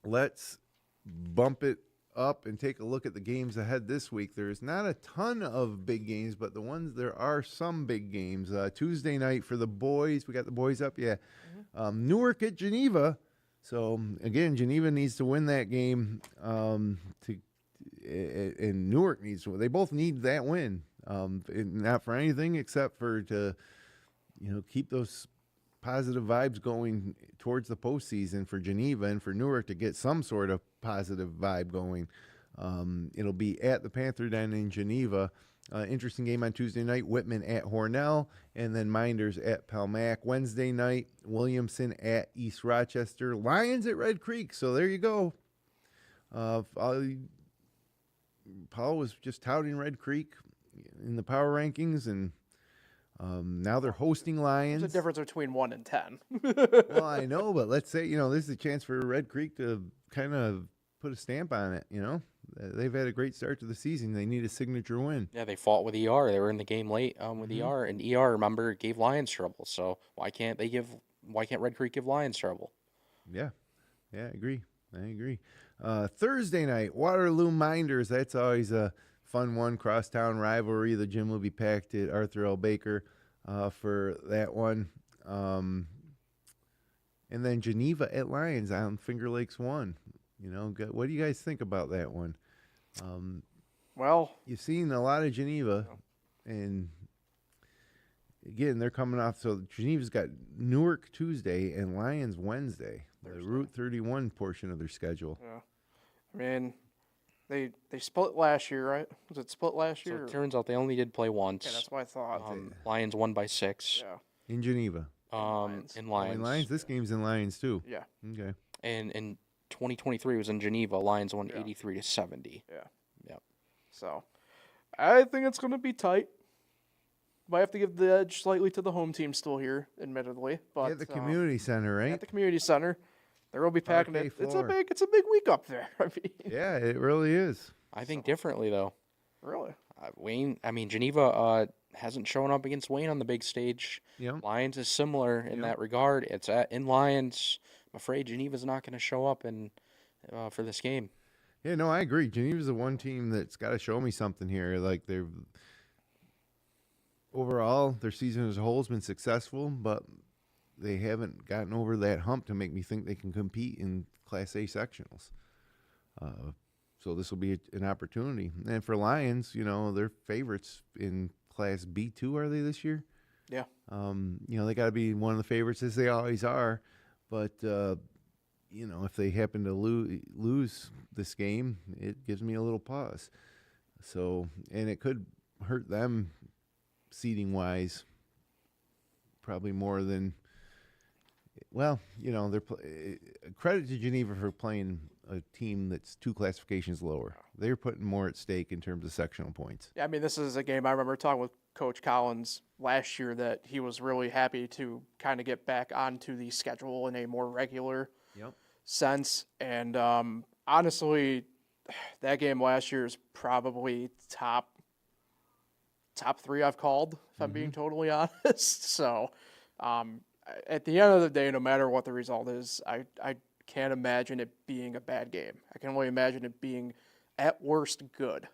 let's bump it up and take a look at the games ahead this week. There's not a ton of big games, but there are some big games. Tuesday night for the boys. We got the boys up, yeah. Newark at Geneva. So again, Geneva needs to win that game. And Newark needs to win. They both need that win. Not for anything except for to, keep those positive vibes going towards the postseason for Geneva and for Newark to get some sort of positive vibe going. It'll be at the Panther Den in Geneva. Interesting game on Tuesday night, Whitman at Hornell, and then Minders at Palmac. Wednesday night, Williamson at East Rochester, Lions at Red Creek. So there you go. Paul was just touting Red Creek in the power rankings, and now they're hosting Lions. There's a difference between 1 and 10. Well, I know, but let's say, this is a chance for Red Creek to kind of put a stamp on it, They've had a great start to the season. They need a signature win. Yeah, they fought with ER. They were in the game late with ER, and ER, remember, gave Lions trouble. So why can't Red Creek give Lions trouble? Yeah, I agree. Thursday night, Waterloo Minders. That's always a fun one, crosstown rivalry. The gym will be packed at Arthur L. Baker for that one. And then Geneva at Lions on Finger Lakes 1. What do you guys think about that one? Well, you've seen a lot of Geneva, and again, they're coming off. So Geneva's got Newark Tuesday and Lions Wednesday, the Route 31 portion of their schedule. Yeah. I mean, They split last year, right? Was it split last So year? it turns out they only did play Yeah, once. that's what I thought. Lions won by 6. Yeah. In Geneva. Lions. In Oh, Lions. in Lions. This game's in Lions too. Yeah. Okay. And in 2023 was in Geneva. Lions won Yeah. 83-70. Yeah. Yep. So, I think it's going to be tight. Might have to give the edge slightly to the home team still here, admittedly. But At the community center, right? at the community center, they will be packing it. Parquet floor. It's a big week up there. I mean, Yeah, it really is. I think differently, though. really. Geneva hasn't shown up against Wayne on the big stage. Yep. Lions is similar in that regard. It's in Lions. I'm afraid Geneva's not going to show up for this game. Yeah, no, I agree. Geneva's the one team that's got to show me something here. Like they're overall, their season as a whole has been successful, but they haven't gotten over that hump to make me think they can compete in Class A sectionals. So this will be an opportunity. And for Lions, they're favorites in Class B2, are they this year? Yeah. They got to be one of the favorites, as they always are. But, if they happen to lose this game, it gives me a little pause. So, and it could hurt them seeding-wise probably more than, they're credit to Geneva for playing a team that's 2 classifications lower. They're putting more at stake in terms of sectional points. Yeah, I mean, this is a game I remember talking with Coach Collins last year that he was really happy to kind of get back onto the schedule in a more regular sense. And honestly, that game last year is probably top 3 I've called, if I'm being totally honest. So at the end of the day, no matter what the result is, I can't imagine it being a bad game. I can only imagine it being, at worst, good,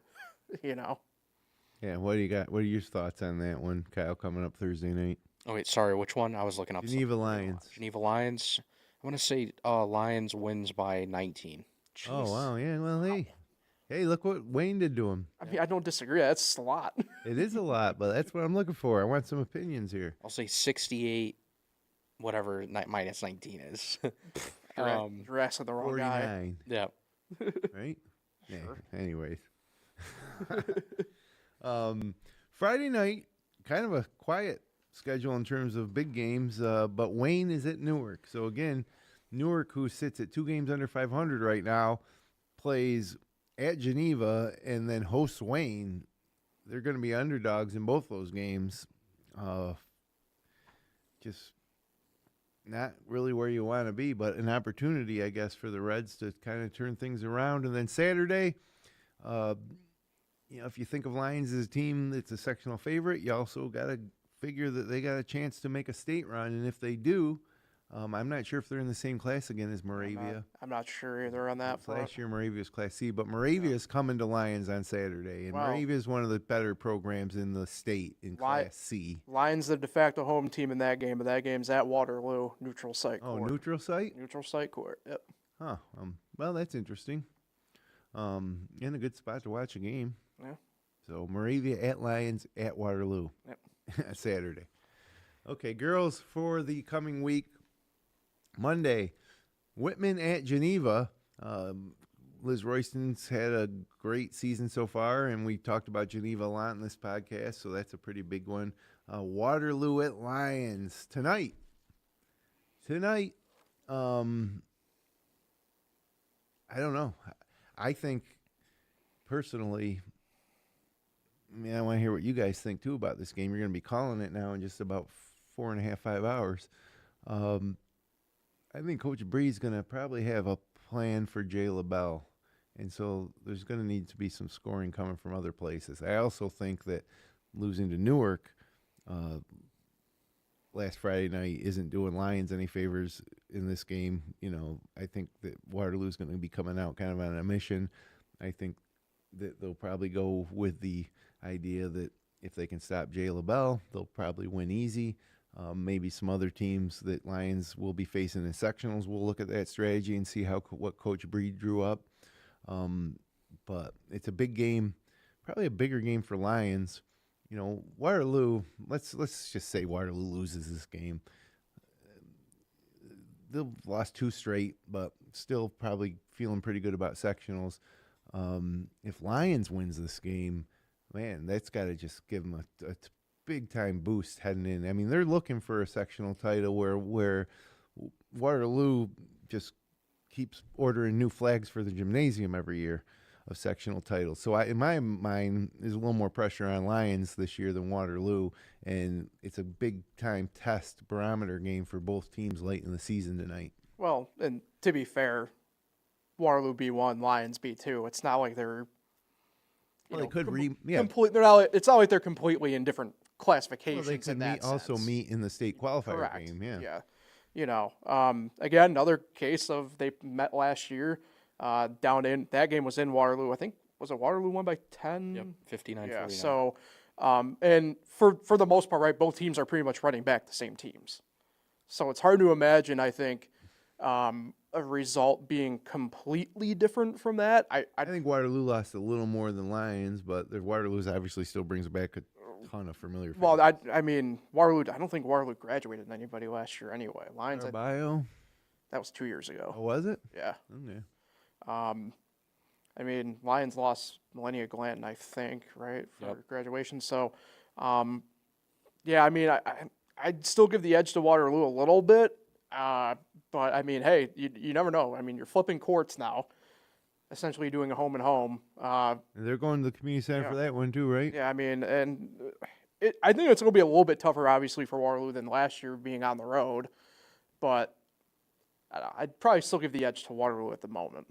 Yeah, what do you got? What are your thoughts on that one, Kyle, coming up Thursday night? Oh, wait, sorry, which one? I was looking up. Geneva Lions. Geneva Lions. I want to say Lions wins by 19. Jeez. Oh, wow, yeah, well, hey, look what Wayne did to him. I mean, I don't disagree. That's a lot. It is a lot, but that's what I'm looking for. I want some opinions here. I'll say 68, whatever minus 19 is. You're asking the wrong guy. 49. Yeah. Right? Yeah. Anyways. Friday night, kind of a quiet schedule in terms of big games, but Wayne is at Newark. So again, Newark, who sits at 2 games under 500 right now, plays at Geneva and then hosts Wayne. They're going to be underdogs in both those games. Just not really where you want to be, but an opportunity, I guess, for the Reds to kind of turn things around. And then Saturday, if you think of Lions as a team that's a sectional favorite, you also got to figure that they got a chance to make a state run. And if they do, I'm not sure if they're in the same class again as Moravia. I'm not sure either on that front. Last year, Moravia was Class C, but Moravia is coming to Lions on Saturday. And Moravia is one of the better programs in the state in Class C. Lions, the de facto home team in that game, but that game's at Waterloo, neutral site court. Oh, neutral site? Neutral site court, yep. Huh. Well, that's interesting. And a good spot to watch a game. Yeah. So Moravia at Lions at Waterloo. Yep. Saturday. Okay, girls, for the coming week, Monday, Whitman at Geneva. Liz Royston's had a great season so far, and we talked about Geneva a lot in this podcast, so that's a pretty big one. Waterloo at Lions tonight. I don't know. I think, personally, I want to hear what you guys think, too, about this game. You're going to be calling it now in just about 4.5, 5 hours. I think Coach Bree's going to probably have a plan for Jay LaBelle, and so there's going to need to be some scoring coming from other places. I also think that losing to Newark last Friday night isn't doing Lions any favors in this game. I think that Waterloo's going to be coming out kind of on a mission. I think that they'll probably go with the idea that if they can stop Jay LaBelle, they'll probably win easy. Maybe some other teams that Lions will be facing in sectionals will look at that strategy and see what Coach Bree drew up. But it's a big game, probably a bigger game for Lions. Waterloo, let's just say Waterloo loses this game. They've lost 2 straight, but still probably feeling pretty good about sectionals. If Lions wins this game, man, that's got to just give them a big-time boost heading in. I mean, they're looking for a sectional title where Waterloo just keeps ordering new flags for the gymnasium every year of sectional titles. So in my mind, there's a little more pressure on Lions this year than Waterloo, and it's a big-time test barometer game for both teams late in the season tonight. Well, and to be fair, Waterloo B1, Lions B2. It's not like they're They could complete. They're not. It's not like they're completely in different classifications. They could in that also sense. meet in the state qualifier Correct. game. Yeah. Again, another case of they met last year. Down in that game was in Waterloo. I think was it Waterloo won by 10. Yep, 59-49. Yeah. So, and for the most part, right, both teams are pretty much running back the same teams. So it's hard to imagine. I think. A result being completely different from that. I think Waterloo lost a little more than Lions, but Waterloo's obviously still brings back a ton of familiar faces. Well, I mean, Waterloo, I don't think Waterloo graduated anybody last year anyway. Lions, Bio? that was 2 years ago. Oh, was it? Yeah. Okay. I mean, Lions lost Millennia Glanton, I think, right, for graduation. So, yeah, I mean, I'd still give the edge to Waterloo a little bit. But I mean, hey, you never know. I mean, you're flipping courts now, essentially doing a home and home. And they're going to the community center for that one too, right? Yeah, I mean, and I think it's going to be a little bit tougher, obviously, for Waterloo than last year being on the road. But I'd probably still give the edge to Waterloo at the moment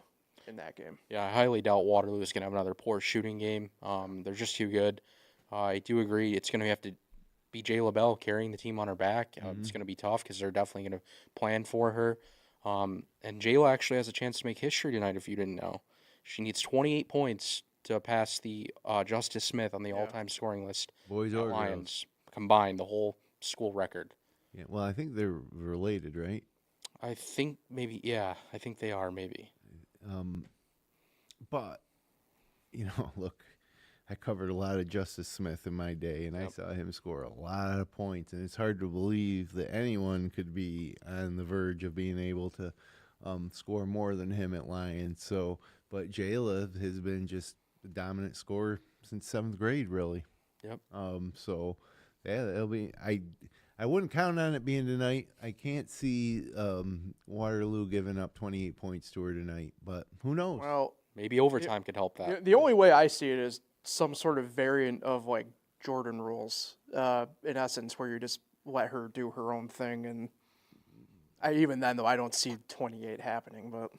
in that game. Yeah, I highly doubt Waterloo is going to have another poor shooting game. They're just too good. I do agree it's going to have to be Jay LaBelle carrying the team on her back. It's going to be tough because they're definitely going to plan for her. And Jayla actually has a chance to make history tonight if you didn't know. She needs 28 points to pass the Justice Smith on the all-time scoring list. Boys or Lions combined, the whole school record. Yeah, well, I think they're related, right? I think maybe, yeah. I think they are maybe. But, look, I covered a lot of Justice Smith in my day, and I saw him score a lot of points, and it's hard to believe that anyone could be on the verge of being able to score more than him at Lions. So, but Jayla has been just the dominant scorer since 7th grade, really. Yep. So, yeah, it'll be. I wouldn't count on it being tonight. I can't see Waterloo giving up 28 points to her tonight, but who knows? Well, maybe overtime could help that. The only way I see it is some sort of variant of like Jordan rules, in essence, where you just let her do her own thing. And even then, though, I don't see 28 happening, but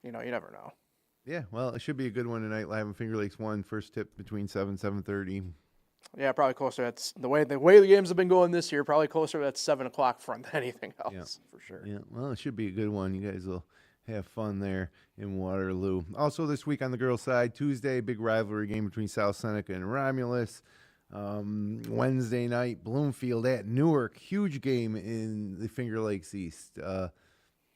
you never know. Yeah, well, it should be a good one tonight. Live in Finger Lakes 1, first tip between 7:30. Yeah, probably closer. That's the way the games have been going this year. Probably closer to that 7 o'clock front than anything else, for sure. Yeah, well, it should be a good one. You guys will have fun there in Waterloo. Also this week on the girls' side, Tuesday, big rivalry game between South Seneca and Romulus. Wednesday night, Bloomfield at Newark. Huge game in the Finger Lakes East.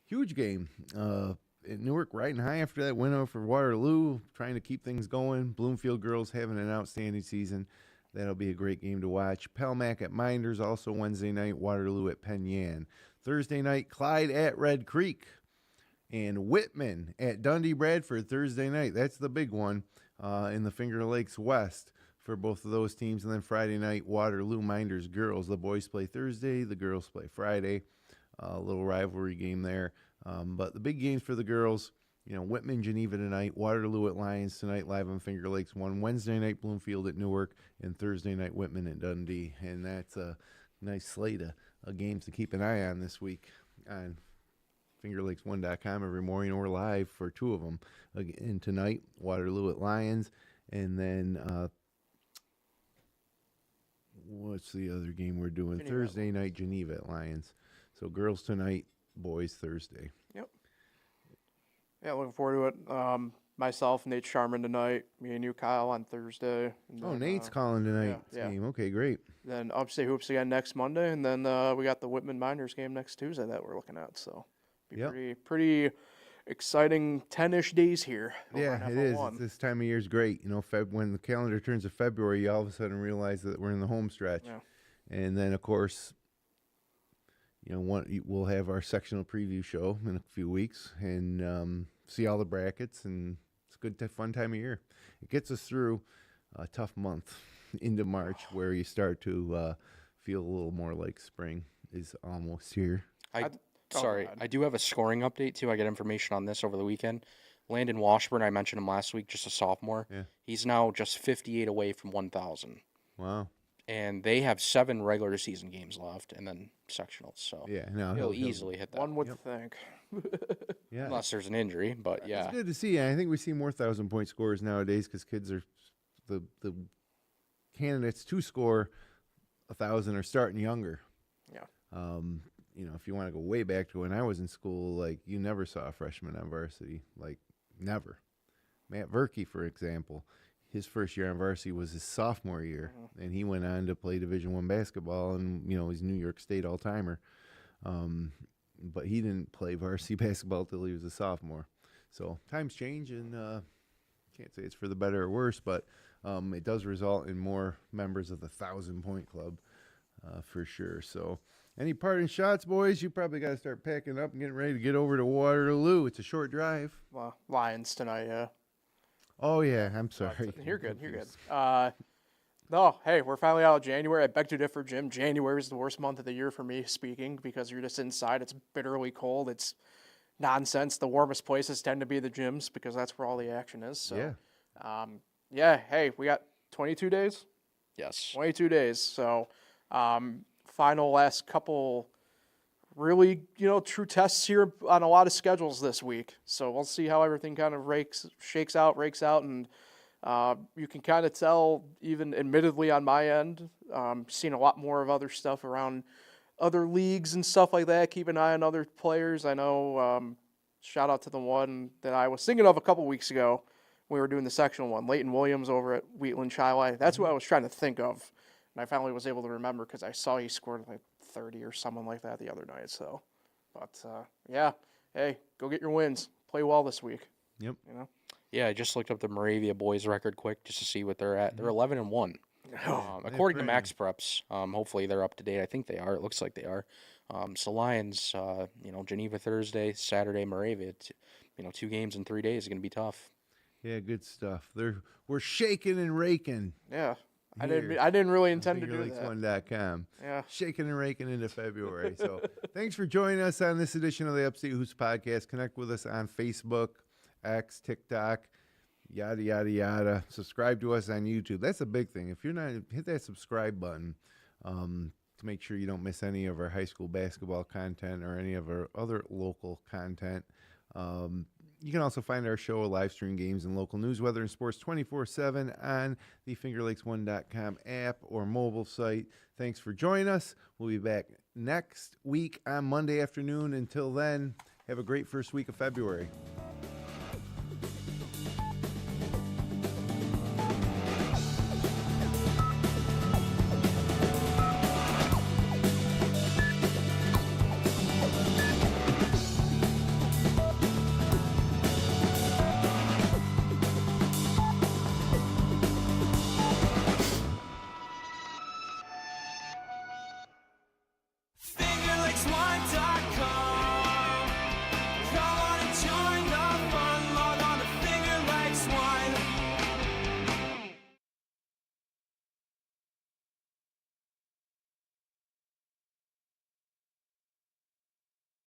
Huge game. At Newark riding high after that win over Waterloo, trying to keep things going. Bloomfield girls having an outstanding season. That'll be a great game to watch. Pelmac at Minders, also Wednesday night. Waterloo at Penn Yan. Thursday night, Clyde at Red Creek. And Whitman at Dundee Bradford Thursday night. That's the big one in the Finger Lakes West for both of those teams. And then Friday night, Waterloo Minders girls. The boys play Thursday, the girls play Friday. A little rivalry game there. But the big games for the girls, Whitman, Geneva tonight, Waterloo at Lions tonight, live on Finger Lakes 1. Wednesday night, Bloomfield at Newark, and Thursday night, Whitman at Dundee. And that's a nice slate of games to keep an eye on this week on FingerLakes1.com every morning or live for 2 of them. And tonight, Waterloo at Lions, and then what's the other game we're doing? Geneva. Thursday night, Geneva at Lions. So girls tonight, boys Thursday. Yep. Yeah, looking forward to it. Myself, Nate Sharman tonight. Me and you, Kyle, on Thursday. And then, Nate's calling tonight's game. Okay, great. Then Upstate Hoops again next Monday, and then we got the Whitman Miners game next Tuesday that we're looking at. So, pretty exciting 10-ish days here. Yeah, it is. It's this time of year is great. When the calendar turns to February, you all of a sudden realize that we're in the home stretch. Yeah. And then, of course, we'll have our sectional preview show in a few weeks and see all the brackets and it's a good, fun time of year. It gets us through a tough month into March where you start to feel a little more like spring is almost here. Sorry, I do have a scoring update too. I get information on this over the weekend. Landon Washburn, I mentioned him last week, just a sophomore. Yeah. He's now just 58 away from 1,000. Wow. And they have 7 regular season games left and then sectionals. So Yeah, no, he'll easily hit that. One would think. Yeah. Unless there's an injury, but yeah. It's good to see. I think we see more 1,000-point scorers nowadays because kids are the candidates to score 1,000 are starting younger. Yeah. If you want to go way back to when I was in school, like you never saw a freshman on varsity, like never. Matt Verkey, for example, his first year on varsity was his sophomore year, and he went on to play Division I basketball, and he's New York State all-timer. But he didn't play varsity basketball till he was a sophomore. So times change, and can't say it's for the better or worse, but it does result in more members of the 1,000-point club for sure. So any parting shots, boys? You probably got to start packing up and getting ready to get over to Waterloo. It's a short drive. Well, Lions tonight, yeah. Oh, yeah. I'm sorry. You're good. You're good. No, hey, we're finally out of January. I beg to differ, Jim. January is the worst month of the year for me speaking because you're just inside. It's bitterly cold. It's nonsense. The warmest places tend to be the gyms because that's where all the action is. So, yeah. Hey, we got 22 days. Yes. 22 days. So, final last couple really, true tests here on a lot of schedules this week. So we'll see how everything kind of rakes out, and you can kind of tell, even admittedly on my end, seeing a lot more of other stuff around other leagues and stuff like that. Keep an eye on other players. I know, shout out to the one that I was thinking of a couple weeks ago when we were doing the sectional one, Leighton Williams over at Wheatland Chilai. That's who I was trying to think of. And I finally was able to remember because I saw he scored like 30 or something like that the other night. So, but hey, go get your wins. Play well this week. Yep. Yeah, I just looked up the Moravia boys record quick just to see what they're at. They're 11-1. According to Max Preps, hopefully they're up to date. I think they are. It looks like they are. So Lions, Geneva Thursday, Saturday Moravia. 2 games in 3 days is going to be tough. Yeah, good stuff. We're shaking and raking. Yeah. I didn't really intend to do that. FingerLakes1.com. Yeah. Shaking and raking into February. So thanks for joining us on this edition of the Upstate Hoops Podcast. Connect with us on Facebook, X, TikTok, yada, yada, yada. Subscribe to us on YouTube. That's a big thing. If you're not, hit that subscribe button to make sure you don't miss any of our high school basketball content or any of our other local content. You can also find our show, live stream games, and local news, weather, and sports 24/7 on the FingerLakes1.com app or mobile site. Thanks for joining us. We'll be back next week on Monday afternoon. Until then, have a great first week of February.